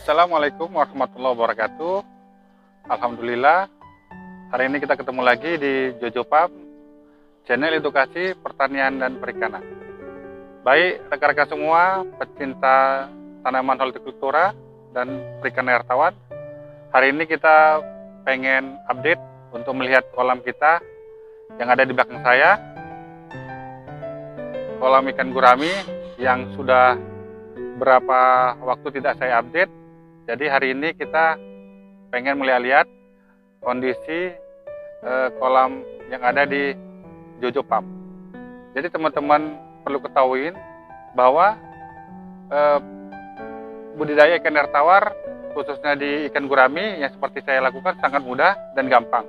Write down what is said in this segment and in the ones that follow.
Assalamualaikum warahmatullahi wabarakatuh. Alhamdulillah, hari ini kita ketemu lagi di Jojo Farm, channel edukasi pertanian dan perikanan. Baik rekan-rekan semua pecinta tanaman hortikultura dan perikanan air tawar, hari ini kita pengen update untuk melihat kolam kita yang ada di belakang saya, kolam ikan gurami yang sudah berapa waktu tidak saya update. Jadi hari ini kita pengen melihat kondisi kolam yang ada di Jojo Farm. Jadi teman-teman perlu ketahui bahwa budidaya ikan air tawar khususnya di ikan gurami yang seperti saya lakukan sangat mudah dan gampang.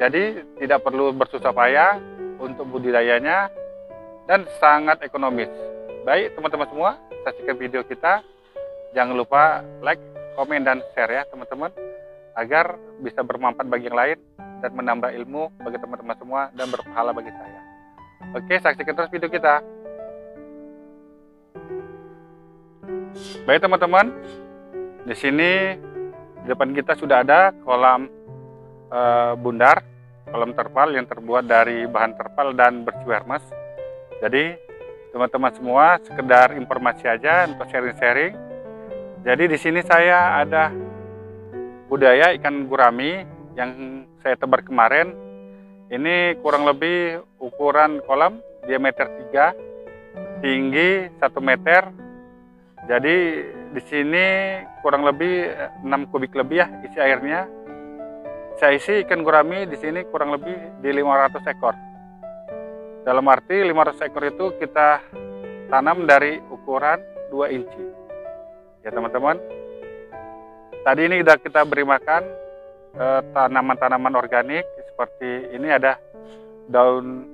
Jadi tidak perlu bersusah payah untuk budidayanya dan sangat ekonomis. Baik teman-teman semua, saksikan video kita. Jangan lupa like, komen, dan share ya teman-teman, agar bisa bermanfaat bagi yang lain dan menambah ilmu bagi teman-teman semua dan berpahala bagi saya. Oke, saksikan terus video kita. Baik teman-teman, di sini di depan kita sudah ada kolam bundar, kolam terpal yang terbuat dari bahan terpal dan bersih hermes. Jadi teman-teman semua sekedar informasi aja untuk sharing-sharing. Jadi di sini saya ada budaya ikan gurami yang saya tebar kemarin. Ini kurang lebih ukuran kolam diameter 3, tinggi 1 meter. Jadi di sini kurang lebih 6 kubik lebih ya isi airnya. Saya isi ikan gurami di sini kurang lebih di 500 ekor. Dalam arti 500 ekor itu kita tanam dari ukuran 2 inci. Ya teman-teman, tadi ini sudah kita beri makan tanaman-tanaman organik seperti ini, ada daun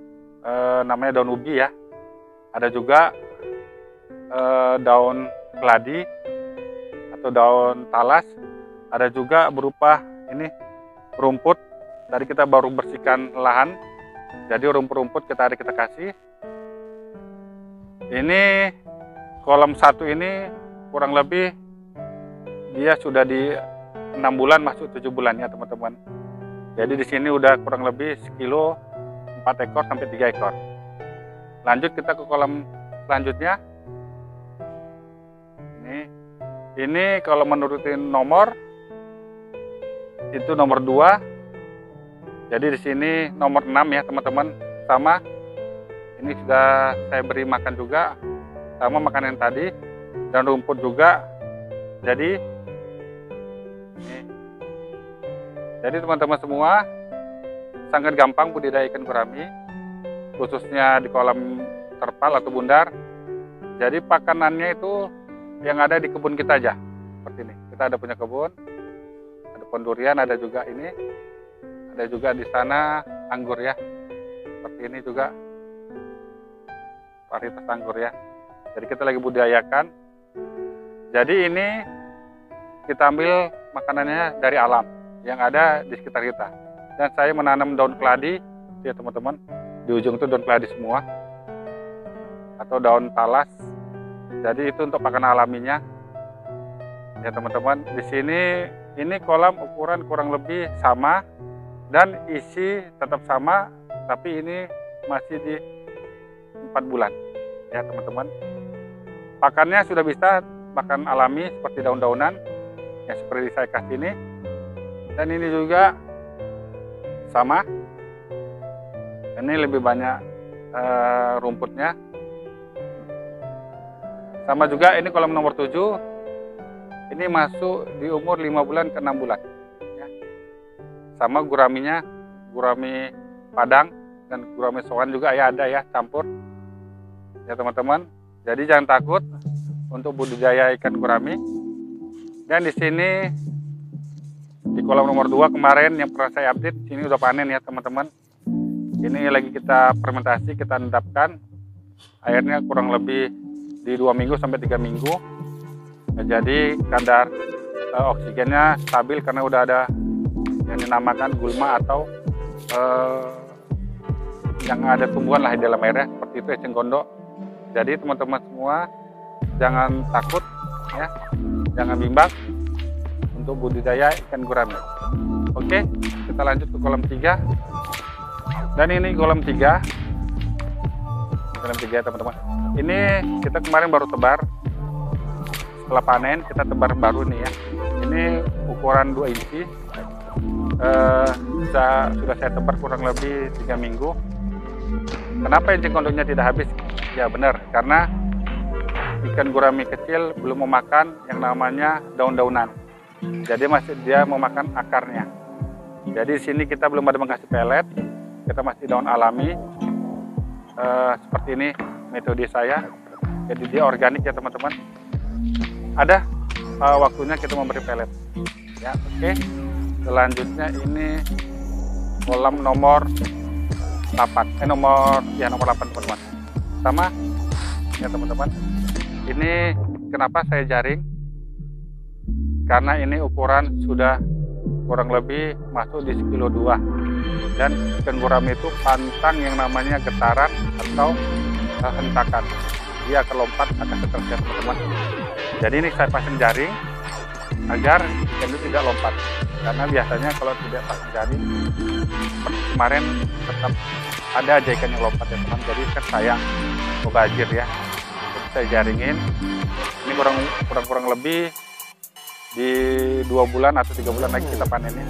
namanya daun ubi ya, ada juga daun keladi atau daun talas, ada juga berupa ini rumput. Tadi kita baru bersihkan lahan, jadi rumput-rumput kita kasih. Ini kolam 1 ini kurang lebih dia sudah di 6 bulan masuk 7 bulan ya teman-teman. Jadi di sini udah kurang lebih sekilo 4 ekor sampai 3 ekor. Lanjut kita ke kolam selanjutnya. Ini kalau menurutin nomor itu nomor 2. Jadi di sini nomor 6 ya teman-teman. Sama ini sudah saya beri makan juga sama makanan tadi dan rumput juga. Jadi teman-teman semua sangat gampang budidaya ikan gurami khususnya di kolam terpal atau bundar. Jadi pakanannya itu yang ada di kebun kita aja seperti ini. Kita ada punya kebun, ada pohon durian, ada juga ini, ada juga di sana anggur ya, seperti ini juga varietas anggur ya. Jadi kita lagi budidayakan. Jadi ini kita ambil makanannya dari alam yang ada di sekitar kita. Dan saya menanam daun keladi ya teman-teman. Di ujung itu daun keladi semua atau daun talas. Jadi itu untuk pakan alaminya ya teman-teman. Di sini ini kolam ukuran kurang lebih sama dan isi tetap sama, tapi ini masih di 4 bulan ya teman-teman. Pakannya sudah bisa pakan alami seperti daun-daunan yang seperti saya kasih ini, dan ini juga sama, ini lebih banyak rumputnya. Sama juga ini kolam nomor 7, ini masuk di umur 5 bulan ke 6 bulan ya. Sama guraminya, gurami padang dan gurami soan juga ya ada ya, campur ya teman-teman. Jadi jangan takut untuk budidaya ikan gurami. Dan di sini di kolam nomor 2 kemarin yang pernah saya update, sini udah panen ya teman-teman. Ini lagi kita fermentasi, kita endapkan. Airnya kurang lebih di 2 minggu sampai 3 minggu. Nah, jadi kadar oksigennya stabil karena udah ada yang dinamakan gulma atau yang ada tumbuhan lah di dalam airnya, seperti itu eceng gondok. Jadi teman-teman semua jangan takut ya, jangan bimbang. untuk budidaya ikan gurami. Oke, kita lanjut ke kolam 3. Dan ini kolam 3. Kolam 3 teman-teman. Ini kita kemarin baru tebar. Setelah panen kita tebar baru nih ya. Ini ukuran 2 inci. Sudah saya tebar kurang lebih 3 minggu. Kenapa enceng gondoknya tidak habis? Ya benar, karena ikan gurami kecil belum memakan yang namanya daun-daunan. Jadi masih dia memakan akarnya. Jadi di sini kita belum ada mengasih pelet, kita masih daun alami. Seperti ini metode saya. Jadi dia organik ya teman-teman. Ada waktunya kita memberi pelet. Ya, oke. Selanjutnya ini kolam nomor 8. Nomor 8 teman-teman. Sama ya teman-teman. Ini kenapa saya jaring? Karena ini ukuran sudah kurang lebih masuk di 1,2 kilo. Dan ikan gurami itu pantang yang namanya getaran atau hentakan. Dia akan lompat, akan stres ya teman-teman. Jadi ini saya pasang jaring agar ikan itu tidak lompat. Karena biasanya kalau tidak pasang jaring seperti kemarin tetap ada aja ikan yang lompat ya teman. Jadi kan sayang, mubazir ya. Jadi saya jaringin. Ini kurang lebih di 2 bulan atau 3 bulan lagi kita panenin.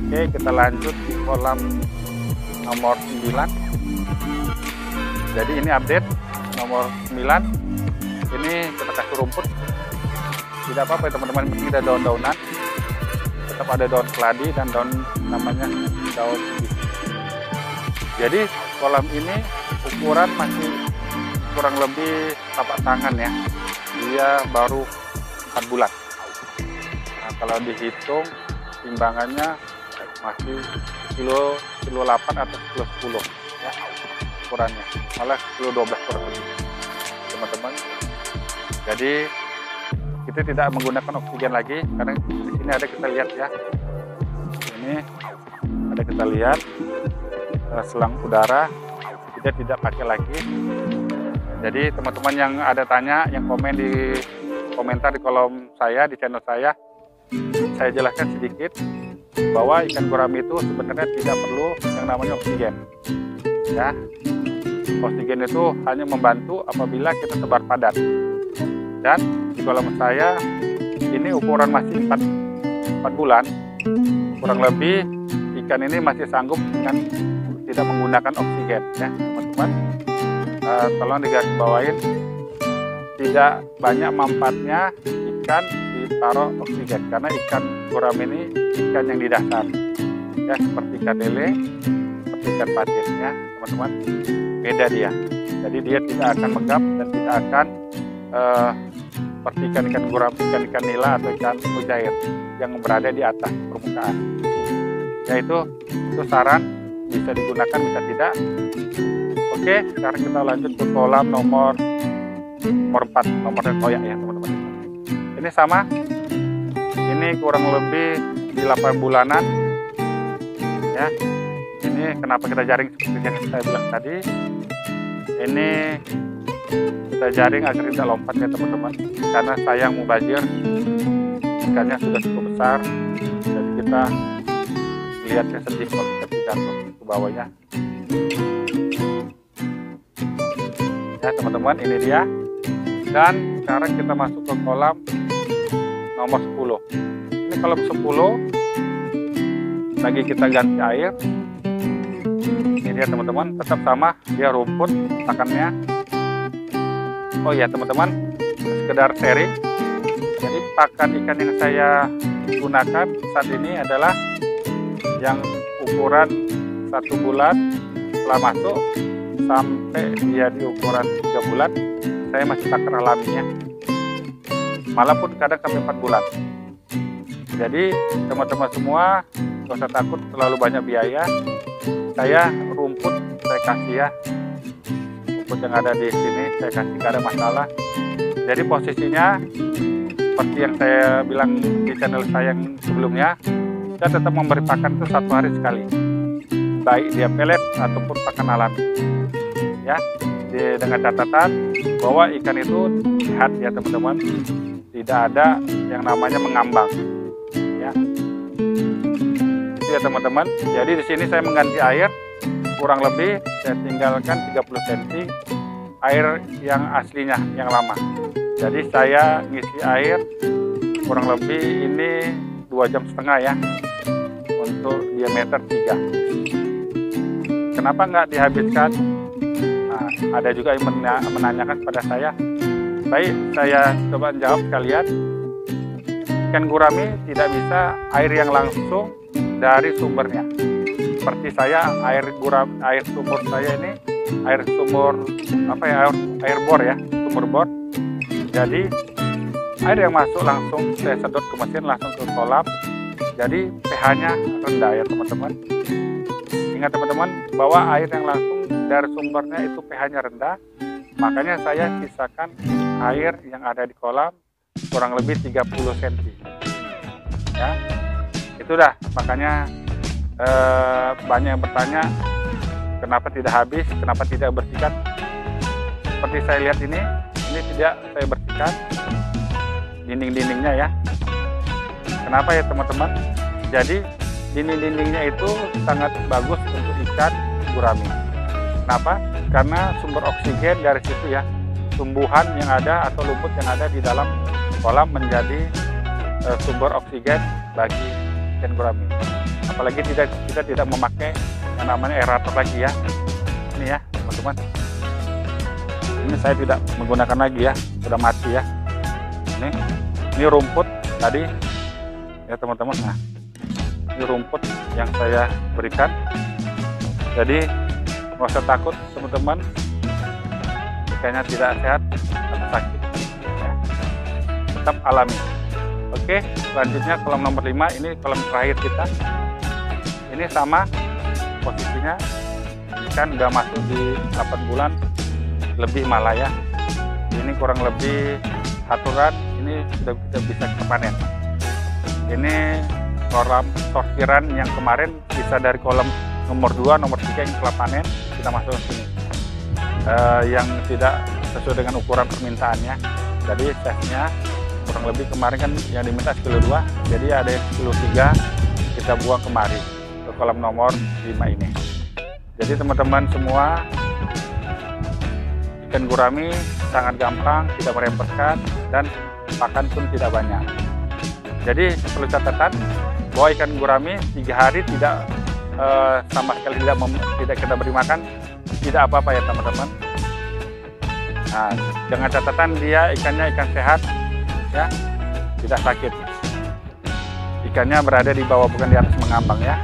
Oke, kita lanjut di kolam nomor 9. Jadi ini update nomor 9. Ini kita kasih rumput. Tidak apa-apa ya teman-teman, ini ada daun-daunan. Tetap ada daun keladi dan daun namanya daun biji. Jadi kolam ini ukuran masih kurang lebih tapak tangan ya. Dia baru 4 bulan. Nah, kalau dihitung timbangannya masih kilo 8 atau kilo 10 ya ukurannya, malah kilo 12 kurang lebih teman-teman. Jadi kita tidak menggunakan oksigen lagi karena di sini ada kita lihat ya, ini ada kita lihat selang udara kita tidak pakai lagi. Jadi teman-teman yang ada tanya, yang komen di komentar di kolom saya, di channel saya jelaskan sedikit bahwa ikan gurami itu sebenarnya tidak perlu yang namanya oksigen ya. Oksigen itu hanya membantu apabila kita tebar padat. Dan di kolam saya ini ukuran masih 4 bulan, kurang lebih ikan ini masih sanggup dengan tidak menggunakan oksigen ya teman-teman. Tolong digarisbawahin, tidak banyak manfaatnya ikan ditaruh oksigen karena ikan gurami ini ikan yang di dasar ya, seperti ikan lele, seperti ikan patin ya teman-teman. Beda dia, jadi dia tidak akan menggap dan tidak akan seperti ikan-ikan gurami, ikan-ikan nila atau ikan mujair yang berada di atas permukaan. Yaitu itu saran, bisa digunakan bisa tidak. Oke, sekarang kita lanjut ke kolam nomor 4, nomor koyak ya teman-teman. Ini sama, ini kurang lebih di 8 bulanan ya. Ini kenapa kita jaring seperti yang saya bilang tadi, ini kita jaring agar tidak lompat ya teman-teman, karena sayang mubazir, ikannya sudah cukup besar. Jadi kita lihatnya sedih kalau kita jatuh ke bawahnya ya teman-teman. Ini dia. Dan sekarang kita masuk ke kolam nomor 10. Ini kolam 10 lagi kita ganti air. Ini dia teman-teman, tetap sama, dia rumput pakannya. Oh ya teman-teman, sekedar sharing. Jadi pakan ikan yang saya gunakan saat ini adalah yang ukuran 1 bulan setelah masuk sampai dia di ukuran 3 bulan. Saya masih pakan alaminya, malah pun kadang sampai 4 bulan. Jadi teman-teman semua gak usah takut terlalu banyak biaya. Saya rumput saya kasih ya, rumput yang ada di sini saya kasih, gak ada masalah. Jadi posisinya seperti yang saya bilang di channel saya yang sebelumnya, saya tetap memberi pakan itu 1 hari sekali, baik dia pelet ataupun pakan alami ya. Dengan catatan bahwa ikan itu sehat ya teman-teman, tidak ada yang namanya mengambang ya. Itu ya teman-teman. Jadi di sini saya mengganti air kurang lebih saya tinggalkan 30 cm air yang aslinya yang lama. Jadi saya ngisi air kurang lebih ini 2,5 jam ya untuk diameter 3. Kenapa nggak dihabiskan? Nah, ada juga yang menanyakan kepada saya. Baik, saya coba jawab sekalian. Ikan gurami tidak bisa air yang langsung dari sumbernya. Seperti saya, air sumur saya ini air sumur air bor ya, sumur bor. Jadi air yang masuk langsung saya sedot ke mesin langsung ke kolam. Jadi pH-nya rendah ya teman-teman. Ingat teman-teman bahwa air yang langsung dari sumbernya itu pH-nya rendah. Makanya saya sisakan air yang ada di kolam kurang lebih 30 cm. Ya, itu dah. Makanya banyak yang bertanya kenapa tidak habis, kenapa tidak bersihkan. Seperti saya lihat ini tidak saya bersihkan dinding-dindingnya ya. Kenapa ya teman-teman? Jadi dinding-dindingnya itu sangat bagus untuk ikan gurami. Kenapa? Karena sumber oksigen dari situ ya, tumbuhan yang ada atau lumpur yang ada di dalam kolam menjadi sumber oksigen bagi ikan gurami. Apalagi kita tidak memakai yang namanya aerator lagi ya. Ini ya teman-teman. Ini saya tidak menggunakan lagi ya, sudah mati ya. Ini rumput tadi ya teman-teman. Nah, ini rumput yang saya berikan. Jadi nggak usah takut teman-teman, ikannya tidak sehat atau sakit ya. Tetap alami. Oke, selanjutnya kolam nomor 5, ini kolam terakhir kita. Ini sama posisinya, ikan udah masuk di 8 bulan lebih malah ya. Ini kurang lebih aturan, ini sudah bisa kita panen. Ini kolam sortiran yang kemarin bisa dari kolam nomor 2, nomor 3 yang telah panen, kita masuk ke sini. Yang tidak sesuai dengan ukuran permintaannya. Jadi size-nya kurang lebih kemarin kan yang diminta sekilo 2, jadi ada yang sekilo 3 kita buang kemari ke kolam nomor 5 ini. Jadi teman-teman semua, ikan gurami sangat gampang, tidak merepotkan, dan pakan pun tidak banyak. Jadi perlu catatan bahwa ikan gurami 3 hari tidak sama sekali tidak kita beri makan, tidak apa-apa ya teman-teman. Nah, dengan catatan dia ikannya ikan sehat ya, tidak sakit. Ikannya berada di bawah, bukan di atas mengambang ya.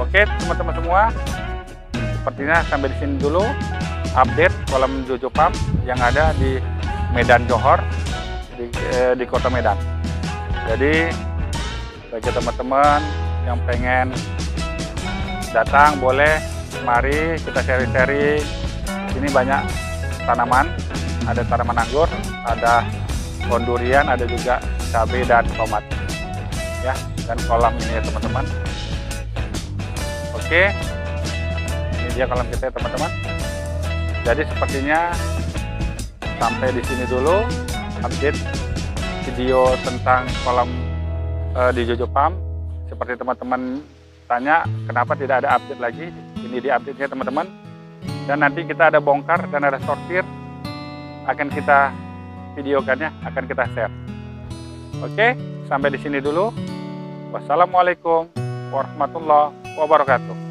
Oke teman-teman semua, sepertinya sampai di sini dulu update kolam Jojo Pump yang ada di Medan Johor, di kota Medan. Jadi bagi teman-teman yang pengen datang boleh, mari kita sharing-sharing. Ini banyak tanaman, ada tanaman anggur, ada pohon durian, ada juga cabai dan tomat ya, dan kolam ini ya teman-teman. Oke, ini dia kolam kita ya teman-teman. Jadi sepertinya sampai di sini dulu update video tentang kolam di Jojo Pump. Seperti teman-teman tanya kenapa tidak ada update lagi, ini di update-nya teman-teman. Dan nanti kita ada bongkar dan ada sortir, akan kita videokannya, akan kita share. Oke, sampai di sini dulu. Wassalamualaikum warahmatullahi wabarakatuh.